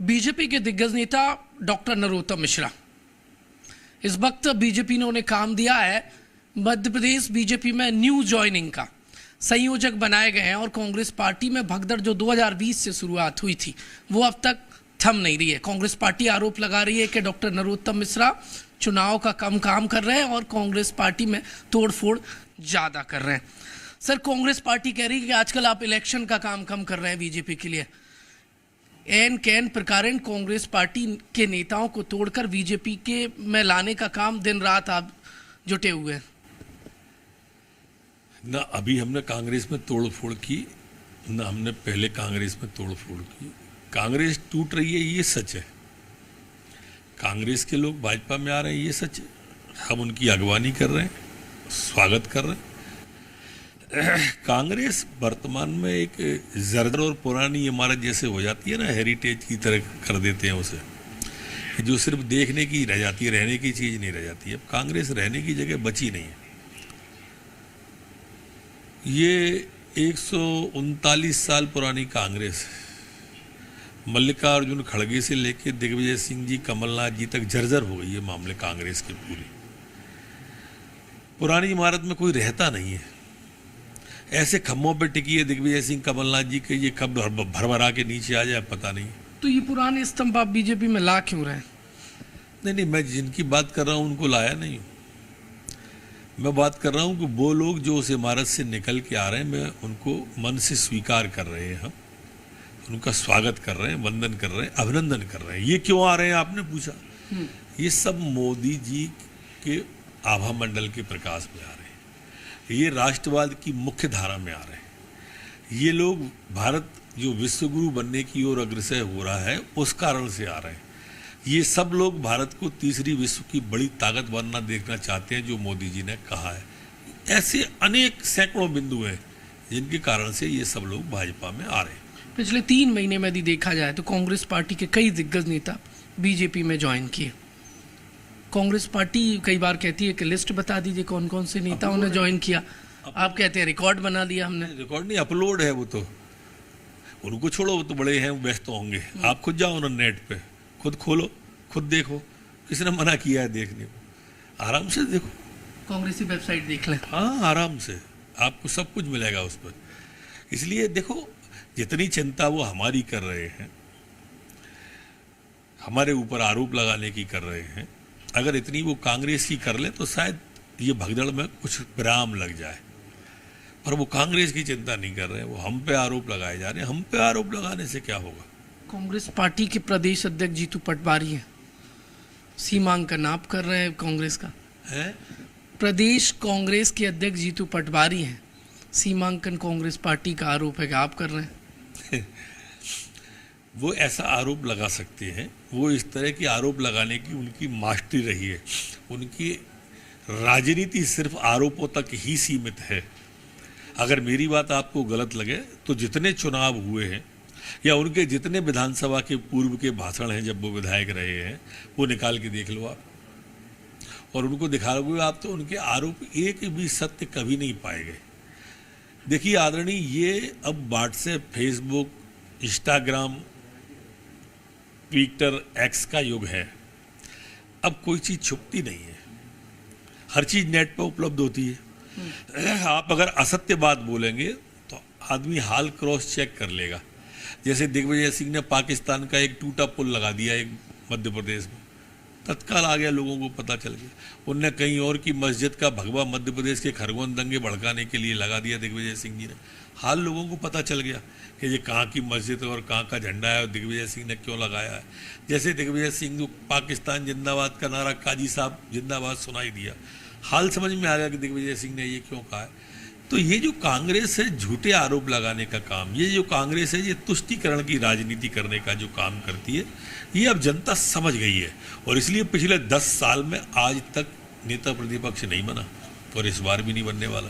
BJP के दिग्गज नेता डॉक्टर नरोत्तम मिश्रा इस वक्त बीजेपी ने उन्हें काम दिया है। मध्य प्रदेश बीजेपी में न्यू ज्वाइनिंग का संयोजक बनाए गए हैं और कांग्रेस पार्टी में भगदड़ जो 2020 से शुरुआत हुई थी वो अब तक थम नहीं रही है। कांग्रेस पार्टी आरोप लगा रही है कि डॉक्टर नरोत्तम मिश्रा चुनाव का कम काम कर रहे हैं और कांग्रेस पार्टी में तोड़फोड़ ज़्यादा कर रहे हैं। सर, कांग्रेस पार्टी कह रही है कि आजकल आप इलेक्शन का काम कम कर रहे हैं बीजेपी के लिए। एन कैन प्रकारेण कांग्रेस पार्टी के नेताओं को तोड़कर बीजेपी के में लाने का काम दिन रात आप जुटे हुए हैं। ना अभी हमने कांग्रेस में तोड़फोड़ की, ना हमने पहले कांग्रेस में तोड़फोड़ की। कांग्रेस टूट रही है, ये सच है। कांग्रेस के लोग भाजपा में आ रहे हैं, ये सच है। हम उनकी अगवानी कर रहे हैं, स्वागत कर रहे हैं। कांग्रेस वर्तमान में एक जर्जर और पुरानी इमारत जैसे हो जाती है ना, हेरिटेज की तरह कर देते हैं उसे, जो सिर्फ देखने की रह जाती है, रहने की चीज नहीं रह जाती है। अब कांग्रेस रहने की जगह बची नहीं है। ये 139 साल पुरानी कांग्रेस मल्लिकार्जुन खड़गे से लेकर दिग्विजय सिंह जी, कमलनाथ जी तक जर्जर हो गई है मामले कांग्रेस के पूरी। पुरानी इमारत में कोई रहता नहीं है। ऐसे खम्भों पे टिकी है दिग्विजय सिंह, कमलनाथ जी के, ये कब भरभरा के नीचे आ जाए पता नहीं। तो ये पुराने स्तंभ आप बीजेपी में ला क्यों रहे हैं? नहीं, मैं जिनकी बात कर रहा हूँ उनको लाया नहीं हूँ। मैं बात कर रहा हूँ कि वो लोग जो उस इमारत से निकल के आ रहे हैं, मैं उनको मन से स्वीकार कर रहे हैं। हम उनका स्वागत कर रहे हैं, वंदन कर रहे हैं, अभिनंदन कर रहे हैं। ये क्यों आ रहे हैं आपने पूछा। ये सब मोदी जी के आभा मंडल के प्रकाश में आ रहे हैं। ये राष्ट्रवाद की मुख्य धारा में आ रहे हैं। ये लोग भारत जो विश्वगुरु बनने की ओर अग्रसर हो रहा है उस कारण से आ रहे हैं। ये सब लोग भारत को तीसरी विश्व की बड़ी ताकत बनना देखना चाहते हैं, जो मोदी जी ने कहा है। ऐसे अनेक सैकड़ों बिंदु हैं जिनके कारण से ये सब लोग भाजपा में आ रहे हैं। पिछले 3 महीने में यदि देखा जाए तो कांग्रेस पार्टी के कई दिग्गज नेता बीजेपी में ज्वाइन किए। कांग्रेस पार्टी कई बार कहती है कि लिस्ट बता दीजिए कौन कौन से नेताओं ने ज्वाइन किया। आप कहते हैं रिकॉर्ड बना लिया हमने। रिकॉर्ड नहीं, अपलोड है वो तो। उनको छोड़ो, वो तो बड़े हैं, व्यस्त होंगे। आप खुद जाओ ना नेट पे, खुद खोलो, खुद देखो। किसने मना किया है देखने को? आराम से देखो, कांग्रेसी वेबसाइट देख लें। हाँ, आराम से आपको सब कुछ मिलेगा उस पर। इसलिए देखो, जितनी चिंता वो हमारी कर रहे हैं, हमारे ऊपर आरोप लगाने की कर रहे हैं, अगर इतनी वो कांग्रेस की कर ले तो शायद ये भगदड़ में कुछ विराम लग जाए। पर वो कांग्रेस की चिंता नहीं कर रहे हैं, वो हम पे आरोप लगाए जा रहे हैं। हम पे आरोप लगाने से क्या होगा? कांग्रेस पार्टी के प्रदेश अध्यक्ष जीतू पटवारी हैं, सीमांकन आप कर रहे हैं कांग्रेस का है। प्रदेश कांग्रेस के अध्यक्ष जीतू पटवारी हैं, सीमांकन कांग्रेस पार्टी का आरोप है कि आप कर रहे हैं। वो ऐसा आरोप लगा सकते हैं, वो इस तरह के आरोप लगाने की उनकी मास्टरी रही है। उनकी राजनीति सिर्फ आरोपों तक ही सीमित है। अगर मेरी बात आपको गलत लगे तो जितने चुनाव हुए हैं या उनके जितने विधानसभा के पूर्व के भाषण हैं जब वो विधायक रहे हैं, वो निकाल के देख लो आप, और उनको दिखाओगे आप तो उनके आरोप एक भी सत्य कभी नहीं पाए गए। देखिए आदरणीय, ये अब WhatsApp, Facebook, Instagram, Twitter, x का युग है। अब कोई चीज़ छुपती नहीं है, हर चीज़ नेट पर उपलब्ध होती है। आप अगर असत्य बात बोलेंगे तो आदमी हाल क्रॉस चेक कर लेगा। जैसे दिग्विजय सिंह ने पाकिस्तान का एक टूटा पुल लगा दिया एक मध्य प्रदेश में, तत्काल आ गया, लोगों को पता चल गया। उनने कहीं और की मस्जिद का भगवा मध्य प्रदेश के खरगोन दंगे भड़काने के लिए लगा दिया दिग्विजय सिंह जी ने। हाल लोगों को पता चल गया कि ये कहाँ की मस्जिद और कहाँ का झंडा है और दिग्विजय सिंह ने क्यों लगाया है। जैसे दिग्विजय सिंह पाकिस्तान जिंदाबाद का नारा काजी साहब जिंदाबाद सुनाई दिया, हाल समझ में आ गया कि दिग्विजय सिंह ने ये क्यों कहा है। तो ये जो कांग्रेस है झूठे आरोप लगाने का काम, ये जो कांग्रेस है ये तुष्टीकरण की राजनीति करने का जो काम करती है, ये अब जनता समझ गई है। और इसलिए पिछले 10 साल में आज तक नेता प्रतिपक्ष नहीं बना और इस बार भी नहीं बनने वाला।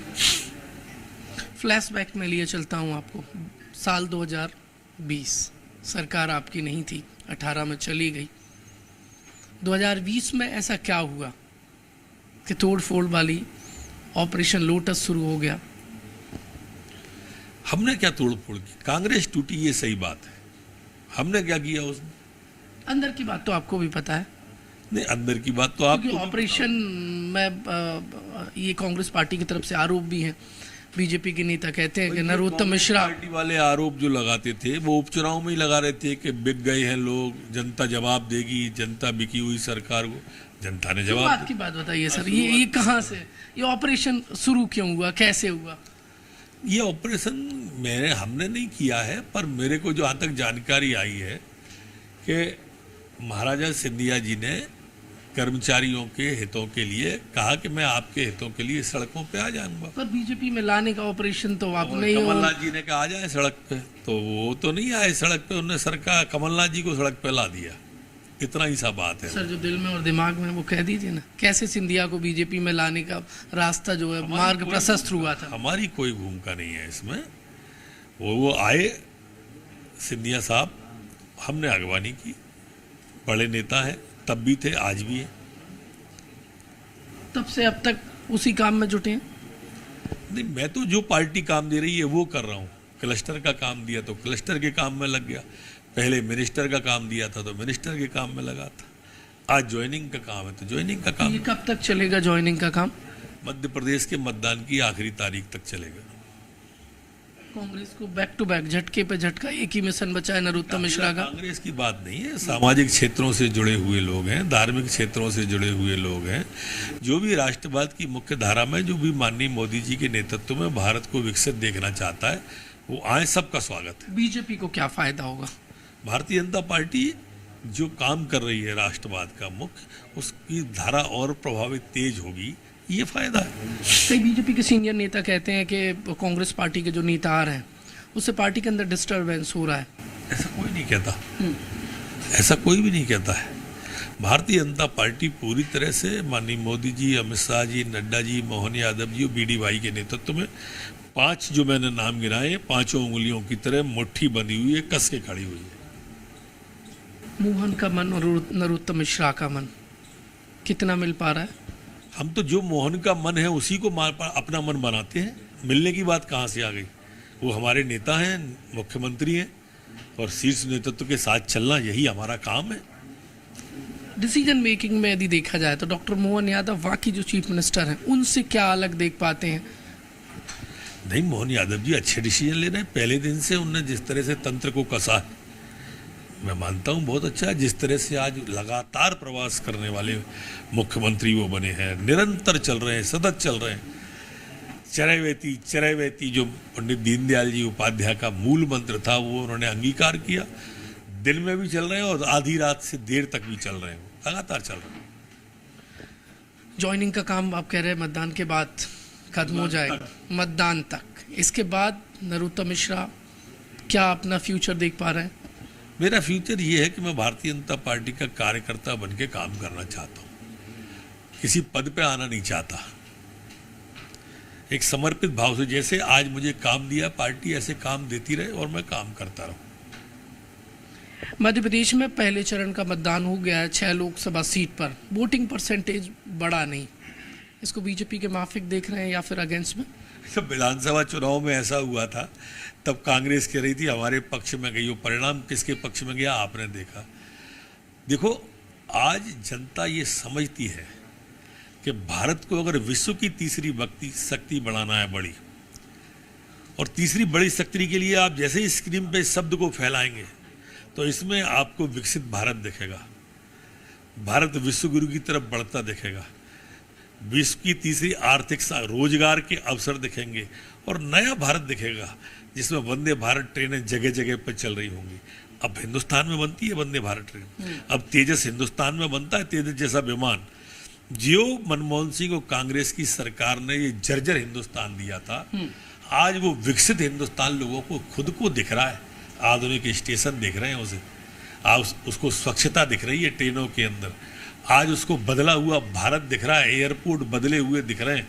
फ्लैशबैक में लिए चलता हूँ आपको। साल 2020 सरकार आपकी नहीं थी, 18 में चली गई। 2020 में ऐसा क्या हुआ कि तोड़फोड़ वाली ऑपरेशन लोटस शुरू हो गया? हमने क्या तोड़फोड़ की? कांग्रेस टूटी, ये सही बात है। हमने क्या किया उसमें? अंदर की बात तो आपको भी पता है, नहीं अंदर की बात तो क्योंकि आपको ऑपरेशन में ये कांग्रेस पार्टी की तरफ से आरोप भी है। बीजेपी के नेता कहते हैं कि नरोत्तम मिश्रा, पार्टी वाले आरोप जो लगाते थे वो उपचुनाव में ही लगा रहे थे कि बिक गए हैं लोग, जनता जवाब देगी, जनता बिकी हुई सरकार को जनता ने जवाब बात की बात बताइए सर, ये कहाँ से ये ऑपरेशन शुरू क्यों हुआ, कैसे हुआ? ये ऑपरेशन हमने नहीं किया है, पर मेरे को जो आज तक जानकारी आई है कि महाराजा सिंधिया जी ने कर्मचारियों के हितों के लिए कहा कि मैं आपके हितों के लिए सड़कों पे आ जाऊंगा। पर बीजेपी में लाने का ऑपरेशन तो आप नहीं, कमलनाथ जी ने कहा आ जाए सड़क पे, तो वो तो नहीं आए सड़क पे, उन्होंने सरकार कमलनाथ जी को सड़क पे ला दिया, इतना ही सा बात है। सर जो दिल में और दिमाग में वो कह दीजिए ना, कैसे सिंधिया को बीजेपी में लाने का रास्ता जो है मार्ग प्रशस्त हुआ था? हमारी कोई भूमिका नहीं है इसमें, वो आए सिंधिया साहब, हमने अगवानी की, बड़े नेता है, तब भी थे आज भी है। तब से अब तक उसी काम में जुटे हैं? नहीं, मैं तो जो पार्टी काम दे रही है वो कर रहा हूँ। क्लस्टर का काम दिया तो क्लस्टर के काम में लग गया, पहले मिनिस्टर का काम दिया था तो मिनिस्टर के काम में लगा था, आज ज्वाइनिंग का काम है तो ज्वाइनिंग का काम। ये कब तक चलेगा ज्वाइनिंग का काम? मध्य प्रदेश के मतदान की आखिरी तारीख तक चलेगा। कांग्रेस को बैक टू बैक झटके पे झटका, एक ही मिशन बचा है नरोत्तम मिश्रा का। कांग्रेस की बात नहीं है, सामाजिक क्षेत्रों से जुड़े हुए लोग हैं, धार्मिक क्षेत्रों से जुड़े हुए लोग हैं, जो भी राष्ट्रवाद की मुख्य धारा में, जो भी माननीय मोदी जी के नेतृत्व में भारत को विकसित देखना चाहता है वो आए, सबका स्वागत है। बीजेपी को क्या फायदा होगा? भारतीय जनता पार्टी जो काम कर रही है राष्ट्रवाद का मुख्य, उसकी धारा और प्रभावित तेज होगी, ये फायदा है। कई बीजेपी के सीनियर नेता कहते हैं कि कांग्रेस पार्टी के जो नेता आ रहे हैं उससे पार्टी के अंदर डिस्टर्बेंस हो रहा है। ऐसा कोई नहीं कहता, ऐसा कोई भी नहीं कहता है। भारतीय जनता पार्टी पूरी तरह से माननीय मोदी जी, अमित शाह जी, नड्डा जी, मोहन यादव जी और बीडी भाई के नेतृत्व में 5 जो मैंने नाम गिनाए, 5 उंगलियों की तरह मुट्ठी बंधी हुई है, कस के खड़ी हुई है। मोहन का मन और नरोत्तम मिश्रा का मन कितना मिल पा रहा है? हम तो जो मोहन का मन है उसी को अपना मन बनाते हैं, मिलने की बात कहाँ से आ गई? वो हमारे नेता हैं, मुख्यमंत्री हैं, और शीर्ष नेतृत्व के साथ चलना यही हमारा काम है। डिसीजन मेकिंग में यदि देखा जाए तो डॉक्टर मोहन यादव वाकई जो चीफ मिनिस्टर हैं उनसे क्या अलग देख पाते हैं? नहीं, मोहन यादव जी अच्छे डिसीजन ले रहे हैं। पहले दिन से उन्होंने जिस तरह से तंत्र को कसा है, मैं मानता हूँ बहुत अच्छा है। जिस तरह से आज लगातार प्रवास करने वाले मुख्यमंत्री वो बने हैं, निरंतर चल रहे हैं, सतत चल रहे हैं। चरैवेति चरैवेति जो पंडित दीनदयाल जी उपाध्याय का मूल मंत्र था वो उन्होंने अंगीकार किया। दिन में भी चल रहे हैं और आधी रात से देर तक भी चल रहे हैं, लगातार चल रहे हैं। ज्वाइनिंग का काम आप कह रहे हैं मतदान के बाद खत्म हो जाएगा, मतदान तक। इसके बाद नरोत्तम मिश्रा क्या अपना फ्यूचर देख पा रहे हैं? मेरा फ्यूचर ये है कि मैं भारतीय जनता पार्टी का कार्यकर्ता बन के काम करना चाहता हूँ, किसी पद पे आना नहीं चाहता। एक समर्पित भाव से, जैसे आज मुझे काम दिया पार्टी ऐसे काम देती रहे और मैं काम करता रहूं। मध्य प्रदेश में पहले चरण का मतदान हो गया है 6 लोकसभा सीट पर, वोटिंग परसेंटेज बढ़ा नहीं, इसको बीजेपी के माफिक देख रहे हैं या फिर अगेंस्ट में? जब विधानसभा चुनाव में ऐसा हुआ था तब कांग्रेस कह रही थी हमारे पक्ष में गई, वो परिणाम किसके पक्ष में गया आपने देखा। देखो, आज जनता ये समझती है कि भारत को अगर विश्व की तीसरी शक्ति बनाना है बड़ी, और तीसरी बड़ी शक्ति के लिए आप जैसे ही स्क्रीन पे शब्द को फैलाएंगे तो इसमें आपको विकसित भारत दिखेगा, भारत विश्व गुरु की तरफ बढ़ता दिखेगा, विश्व की तीसरी आर्थिक रोजगार के अवसर दिखेंगे और नया भारत दिखेगा जिसमें वंदे भारत ट्रेनें जगह जगह पर चल रही होंगी। अब हिंदुस्तान में बनती है वंदे भारत ट्रेन, अब तेजस हिंदुस्तान में बनता है, तेजस जैसा विमान। जो मनमोहन सिंह और कांग्रेस की सरकार ने ये जर्जर हिंदुस्तान दिया था, आज वो विकसित हिंदुस्तान लोगों को खुद को दिख रहा है। आधुनिक स्टेशन दिख रहे हैं उसे, आज उसको स्वच्छता दिख रही है ट्रेनों के अंदर, आज उसको बदला हुआ भारत दिख रहा है, एयरपोर्ट बदले हुए दिख रहे हैं।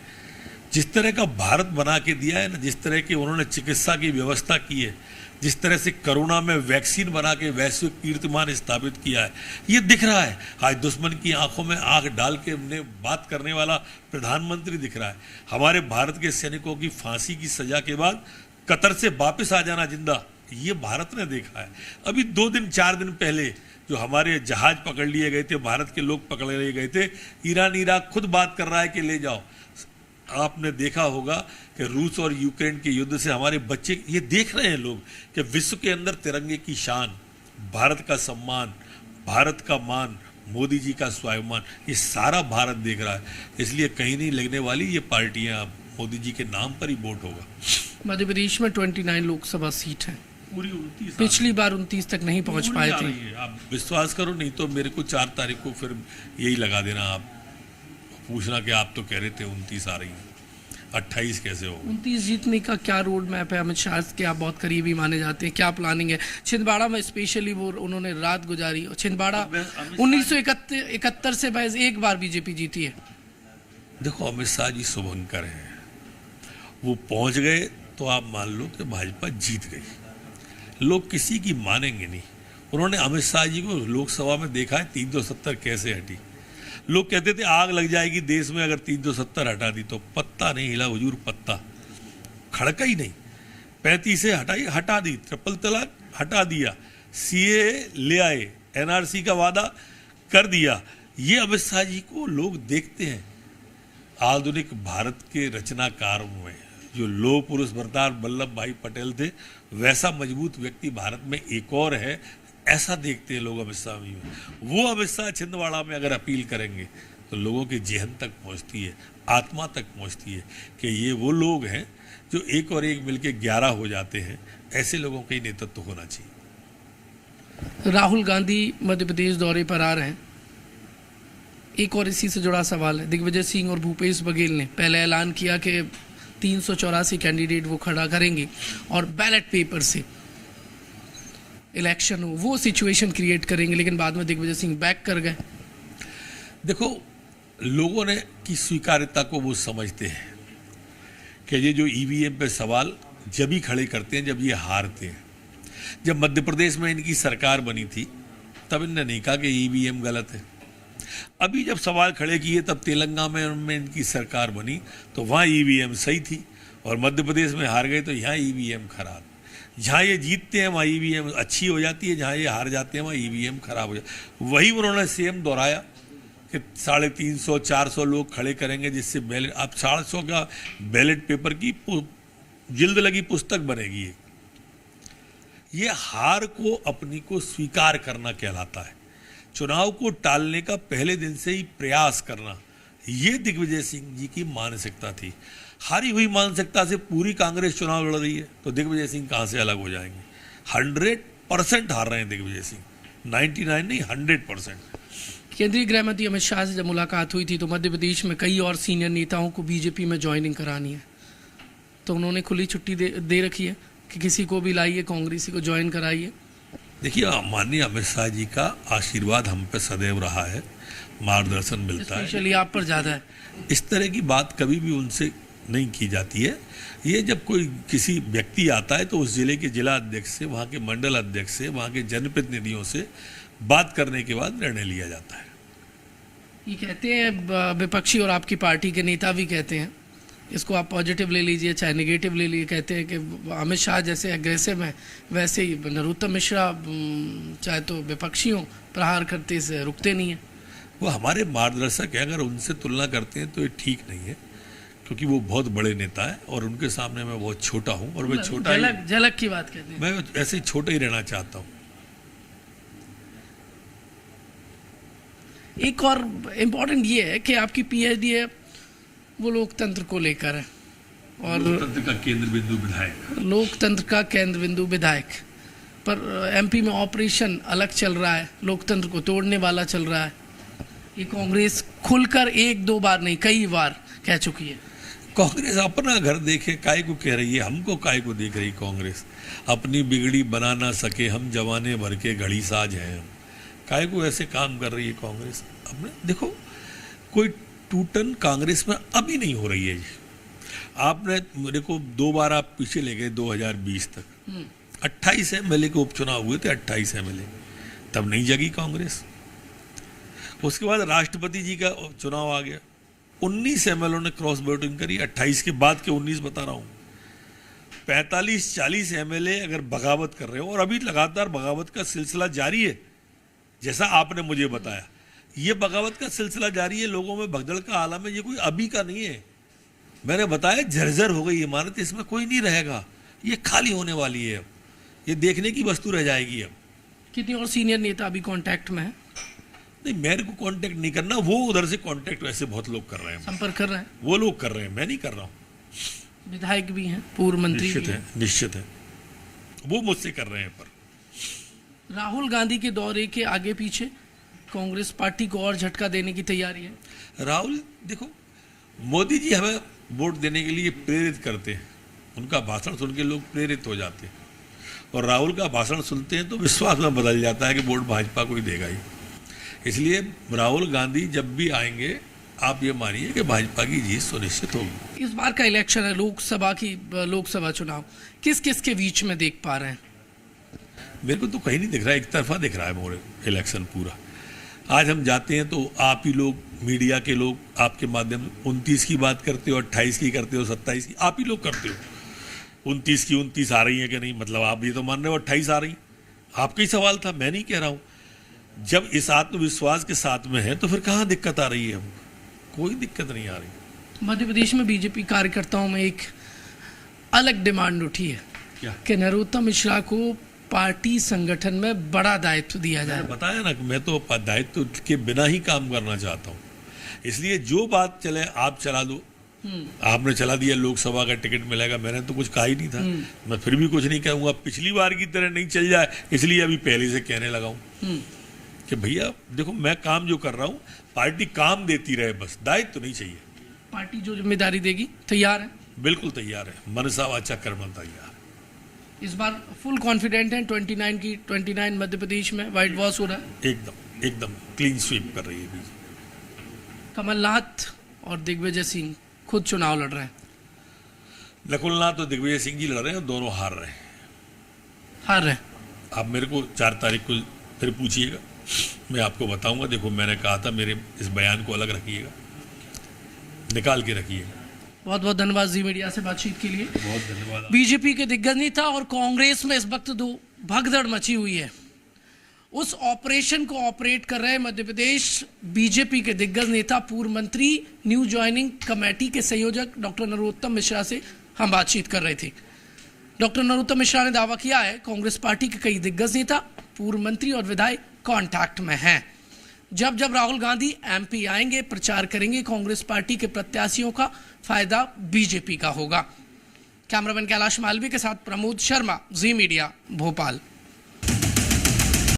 जिस तरह का भारत बना के दिया है ना, जिस तरह की उन्होंने चिकित्सा की व्यवस्था की है, जिस तरह से कोरोना में वैक्सीन बना के वैश्विक कीर्तिमान स्थापित किया है, ये दिख रहा है। आज दुश्मन की आंखों में आंख डाल के हमने बात करने वाला प्रधानमंत्री दिख रहा है। हमारे भारत के सैनिकों की फांसी की सजा के बाद कतर से वापस आ जाना जिंदा, ये भारत ने देखा है। अभी 2 दिन 4 दिन पहले जो हमारे जहाज पकड़ लिए गए थे, भारत के लोग पकड़ लिए गए थे, ईरान इराक खुद बात कर रहा है कि ले जाओ। आपने देखा होगा कि रूस और यूक्रेन के युद्ध से हमारे बच्चे ये देख रहे हैं लोग कि विश्व के अंदर तिरंगे की शान, भारत का सम्मान, भारत का मान, मोदी जी का स्वाभिमान, ये सारा भारत देख रहा है। इसलिए कहीं नहीं लगने वाली ये पार्टियां, मोदी जी के नाम पर ही वोट होगा। मध्य प्रदेश में 29 लोकसभा सीट है, पूरी 29, पिछली बार 29 तक नहीं पहुंच पाए थे। आप विश्वास करो, नहीं तो मेरे को 4 तारीख को फिर यही लगा देना, आप पूछना कि आप तो कह रहे थे 29 आ रही है, 28 कैसे हो। 29 जीतने का क्या रोड मैप है? अमित शाह के आप बहुत करीबी माने जाते हैं, क्या प्लानिंग है? छिंदवाड़ा में स्पेशली वो उन्होंने रात गुजारी, और छिंदवाड़ा 1971 से बस एक बार बीजेपी जीती है। देखो, अमित शाह जी शुभंकर हैं, वो पहुंच गए तो आप मान लो कि भाजपा जीत गई। लोग किसी की मानेंगे नहीं। उन्होंने अमित शाह जी को लोकसभा में देखा है 370 कैसे हटी। लोग कहते थे आग लग जाएगी देश में अगर 370 हटा दी तो, पत्ता नहीं हिला हुजूर, पत्ता खड़का ही नहीं। 35 से हटा दी, ट्रिपल तलाक हटा दिया, सीए ले आए, एनआरसी का वादा कर दिया। ये अमित शाह जी को लोग देखते हैं। आधुनिक भारत के रचनाकार में जो लोह पुरुष सरदार वल्लभ भाई पटेल थे, वैसा मजबूत व्यक्ति भारत में एक और है, ऐसा देखते हैं लोग अमित शाह में। वो अमित शाह छिंदवाड़ा में अगर अपील करेंगे तो लोगों के जेहन तक पहुंचती है, आत्मा तक पहुंचती है कि ये वो लोग हैं जो एक और एक मिलके 11 हो जाते हैं। ऐसे लोगों का ही नेतृत्व होना चाहिए। राहुल गांधी मध्य प्रदेश दौरे पर आ रहे हैं। एक और इसी से जुड़ा सवाल है, दिग्विजय सिंह और भूपेश बघेल ने पहले ऐलान किया कि 384 कैंडिडेट वो खड़ा करेंगे और बैलेट पेपर से इलेक्शन हो, वो सिचुएशन क्रिएट करेंगे, लेकिन बाद में दिग्विजय सिंह बैक कर गए। देखो, लोगों ने की स्वीकार्यता को वो समझते हैं कि ये जो ईवीएम पे सवाल जब ही खड़े करते हैं जब ये हारते हैं। जब मध्य प्रदेश में इनकी सरकार बनी थी तब इनने नहीं कहा कि ईवीएम गलत है। अभी जब सवाल खड़े किए तब तेलंगाना में इनकी सरकार बनी तो वहाँ ईवीएम सही थी, और मध्य प्रदेश में हार गए तो यहाँ ईवीएम खराब। जहाँ ये जीतते हैं वहाँ ईवीएम अच्छी हो जाती है, जहाँ ये हार जाते हैं वहाँ ईवीएम खराब हो जाती है। वही उन्होंने सेम दोहराया कि 350-400 लोग खड़े करेंगे जिससे बैलेट, अब 400 का बैलेट पेपर की जिल्द लगी पुस्तक बनेगी। ये हार को अपनी को स्वीकार करना कहलाता है। चुनाव को टालने का पहले दिन से ही प्रयास करना, ये दिग्विजय सिंह जी की मानसिकता थी। हारी हुई मानसिकता से पूरी कांग्रेस चुनाव लड़ रही है तो दिग्विजय सिंह कहाँ से अलग हो जाएंगे। 100% हार रहे हैं दिग्विजय सिंह, 99 नहीं 100%। केंद्रीय गृह मंत्री अमित शाह से जब मुलाकात हुई थी तो मध्य प्रदेश में कई और सीनियर नेताओं को बीजेपी में ज्वाइनिंग करानी है, तो उन्होंने खुली छुट्टी दे रखी है कि किसी को भी लाइए, कांग्रेसी को ज्वाइन कराइए। देखिए, माननीय अमित शाह जी का आशीर्वाद हम पे सदैव रहा है, मार्गदर्शन मिलता है, स्पेशली आप पर ज़्यादा है। इस तरह की बात कभी भी उनसे नहीं की जाती है। ये जब कोई किसी व्यक्ति आता है तो उस जिले के जिला अध्यक्ष से, वहाँ के मंडल अध्यक्ष से, वहाँ के जनप्रतिनिधियों से बात करने के बाद निर्णय लिया जाता है। ये कहते हैं विपक्षी और आपकी पार्टी के नेता भी कहते हैं, इसको आप पॉजिटिव ले लीजिए चाहे नेगेटिव ले लीजिए, कहते हैं कि अमित शाह जैसे एग्रेसिव हैं वैसे ही नरोत्तम मिश्रा चाहे तो विपक्षी हों प्रहार करते से रुकते नहीं हैं। वो हमारे मार्गदर्शक हैं, अगर उनसे तुलना करते हैं तो ये ठीक नहीं है, क्योंकि वो बहुत बड़े नेता हैं और उनके सामने मैं बहुत छोटा हूँ, और मैं छोटा झलक की बात कहते हैं, मैं ऐसे ही छोटा ही रहना चाहता हूँ। एक और इम्पोर्टेंट ये है कि आपकी पीएचडी है वो लोकतंत्र को लेकर है, और लोकतंत्र का केंद्र बिंदु विधायक, लोकतंत्र का केंद्र बिंदु विधायक, पर एमपी में ऑपरेशन अलग चल रहा है, लोकतंत्र को तोड़ने वाला चल रहा है। ये कांग्रेस खुलकर 1-2 बार नहीं कई बार कह चुकी है। कांग्रेस अपना घर देखे काहे को कह रही है, हमको काहे को देख रही कांग्रेस। अपनी बिगड़ी बना ना सके हम जवाने भर के घड़ी साज हैं हम, काहे को ऐसे काम कर रही है कांग्रेस। अपने देखो, कोई टूटन कांग्रेस में अभी नहीं हो रही है जी। आपने मेरे को 2 बार आप पीछे ले गए 2020 तक, 28 एमएलए के उपचुनाव हुए थे, 28 एमएलए, तब नहीं जगी कांग्रेस। उसके बाद राष्ट्रपति जी का चुनाव आ गया, 19 एमएलए ने क्रॉस वोटिंग करी, 28 के बाद के 19 बता रहा हूँ। 45-40 एमएलए अगर बगावत कर रहे हो, और अभी लगातार बगावत का सिलसिला जारी है, जैसा आपने मुझे बताया, ये बगावत का सिलसिला जारी है, लोगों में भगदड़ का आलम है, ये कोई अभी का नहीं है। मैंने बताया जर्जर हो गई इमारत, इसमें कोई नहीं रहेगा, ये खाली होने वाली है, ये देखने की वस्तु रह जाएगी। अब कितनी और सीनियर नेता अभी कांटेक्ट में है? नहीं, मेरे को कांटेक्ट नहीं करना, वो उधर से कांटेक्ट वैसे बहुत लोग कर रहे हैं, संपर्क कर रहे हैं, वो लोग कर रहे हैं, मैं नहीं कर रहा हूँ। विधायक भी हैं, पूर्व मंत्री निश्चित भी है, निश्चित है, वो मुझसे कर रहे हैं। पर राहुल गांधी के दौरे के आगे पीछे कांग्रेस पार्टी को और झटका देने की तैयारी है। राहुल, देखो, मोदी जी हमें वोट देने के लिए प्रेरित करते हैं, उनका भाषण सुन के लोग प्रेरित हो जाते हैं, और राहुल का भाषण सुनते हैं तो विश्वास में बदल जाता है कि वोट भाजपा को ही देगा ही। इसलिए राहुल गांधी जब भी आएंगे, आप ये मानिए कि भाजपा की जीत सुनिश्चित होगी। इस बार का इलेक्शन है, लोकसभा चुनाव, किस किस के बीच में देख पा रहे हैं? मेरे को तो कहीं नहीं दिख रहा है, एक तरफा दिख रहा है मोरे इलेक्शन पूरा। आज हम जाते हैं तो आप ही लोग, मीडिया के लोग, आपके माध्यम 29 की बात करते हो, 28 की करते हो, 27 की, आप ही लोग करते हो। 29 की 29 आ रही है कि नहीं, मतलब आप ये तो मान रहे हो 28 आ रही, आपका ही सवाल था, मैं नहीं कह रहा हूँ। जब इस आत्मविश्वास के साथ में है तो फिर कहाँ दिक्कत आ रही है? हमको कोई दिक्कत नहीं आ रही। मध्य प्रदेश में बीजेपी कार्यकर्ताओं में एक अलग डिमांड उठी है, क्या? कि नरोत्तम मिश्रा को पार्टी संगठन में बड़ा दायित्व दिया जाए। बताया ना कि मैं तो दायित्व के बिना ही काम करना चाहता हूँ, इसलिए जो बात चले आप चला दो। आपने चला दिया लोकसभा का टिकट मिलेगा, मैंने तो कुछ कहा ही नहीं था, मैं फिर भी कुछ नहीं कहूँगा। पिछली बार की तरह नहीं चल जाए, इसलिए अभी पहले से कहने लगा हूँ कि भैया देखो, मैं काम जो कर रहा हूँ, पार्टी काम देती रहे, बस दायित्व तो नहीं चाहिए। पार्टी जो जिम्मेदारी देगी तैयार है? बिल्कुल तैयार है, मनसा वाचा कर्मण तैयार। इस बार फुल कॉन्फिडेंट है 29 मध्य प्रदेश में व्हाइट वॉश हो रहा है? एकदम एकदम क्लीन स्वीप कर रही है बीजेपी। कमलनाथ और दिग्विजय सिंह खुद चुनाव लड़ रहे हैं। नकुलनाथ और दिग्विजय सिंह जी लड़ रहे हैं, दोनों हार रहे हैं। आप मेरे को 4 तारीख को फिर पूछिएगा, मैं आपको बताऊंगा। देखो, मैंने कहा था मेरे इस बयान को अलग रखिएगा, निकाल के रखिएगा। बहुत बहुत धन्यवाद जी मीडिया से बातचीत के लिए। बहुत धन्यवाद। बीजेपी के दिग्गज नेता और कांग्रेस में इस वक्त दो भगदड़ मची हुई है। उस ऑपरेशन को ऑपरेट कर रहे मध्य प्रदेश बीजेपी के दिग्गज नेता, पूर्व मंत्री, न्यू ज्वाइनिंग कमेटी के संयोजक डॉक्टर नरोत्तम मिश्रा से हम बातचीत कर रहे थे। डॉक्टर नरोत्तम मिश्रा ने दावा किया है कांग्रेस पार्टी के कई दिग्गज नेता, पूर्व मंत्री और विधायक कांटेक्ट में हैं। जब जब राहुल गांधी एमपी आएंगे, प्रचार करेंगे, कांग्रेस पार्टी के प्रत्याशियों का फायदा बीजेपी का होगा। कैमरामैन कैलाश मालवी के साथ प्रमोद शर्मा, जी मीडिया, भोपाल।